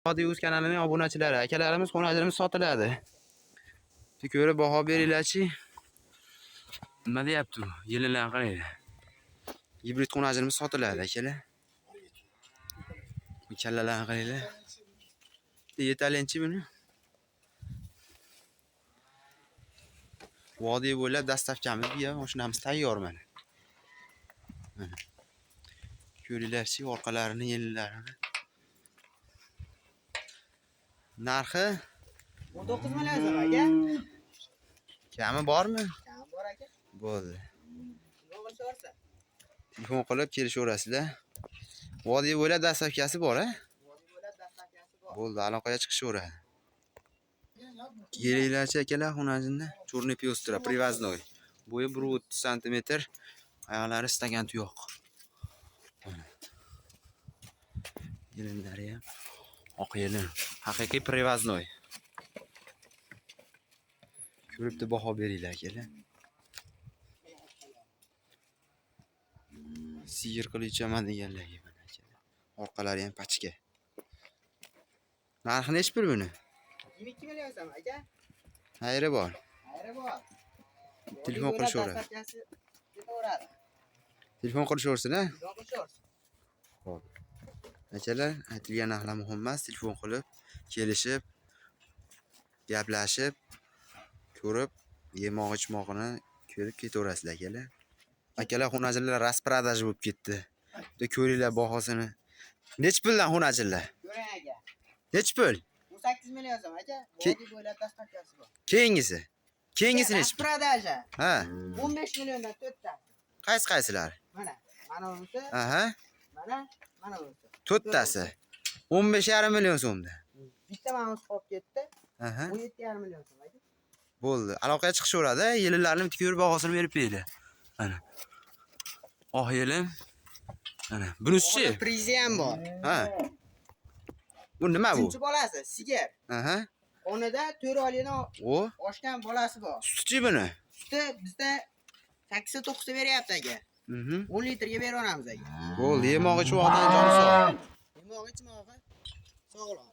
Vodiy.uz kanalining obunachilari, akalarimiz qo'nachilarimiz sotiladi. Ko'rib baho beringlarchi. Nima deyapti u? Yililar qaraydi. Hibrid qo'nachilarimiz sotiladi, akalar. Bu kallalarni qaraylar. Yetalinchi buni. Vodiy bo'ylab dastavkamiz bu, mashinamiz tayyor mana. Mana. Ko'ringlarchi, orqalarini, yilillarini. Narxi 19 million so'm aka. Kami bormi? Kami bor aka. Bo'ldi. Yo'g'ilshorsa. Telefon qilib kelishaverasizlar. Vodiy bo'ylab dastavkasi bor, a? Vodiy bo'ylab dastavkasi bor. Bo'ldi, aloqaga chiqishaveradi. Kelinglarchi akalar, xonajinda chorniy pyostра, привозной. Bo'yi 1.30 sm, oyoqlari stagan tuyoq. Yelinlari ham oq yelin, haqiqiy привозной. Ko'ribdi baho beringlar akalar. Sigir qiluvchaman deganlarga mana akalar. Orqalari ham pachka. Narxi nech pul buni? 22 million so'm aka. Xayri bor. Xayri bor. Telefon qilishaveradi. Telefon qilishaversin-a? Yo'g'ilshorsa. Xo'p. Akalar, aytilgan narxlar muhim emas, telefon qilib, kelishib, gaplashib, ko'rib, yemoq-ichmoqni ko'rib ketaverasizlar akalar. Akalar, xonachilar rasprodaji bo'lib ketdi. Bitta ko'ringlar bahosini. Nech puldan xonachilar? Ko'ring aka. Nech pul? 18 million so'm aka. Vodiy bo'ylab dastavkasi bor. Keyingisi. Keyingisi nech pul? Rasprodaji. Ha. 15 milliondan 4 ta. Qaysilar? Mana bunisi, Aha. mana bunisi. 4 tasi. 15,5 million so'mda. Bitta mana qolib ketdi. Aha. 17,5 million so'm aka. Bo'ldi. Aloqaga chiqishaveradi. Yillarni ko'rib bahosini berib berdi. Mana. Oq yelim. Mana. Bunisi-chi? Prizi ham bor. Ha. Bu nima bu? Uchinchi bolasi, sigir. Aha. Onida 4 oylikni O, oshgan bolasi bor. sutchi buni. Suti bizda 8-9 ta beryapti aka. 10 litrga beraveramiz aka. Bo'ldi, yemog'i chuvoqdan joni sog'. Yemog'i ichmog'i sog'lom.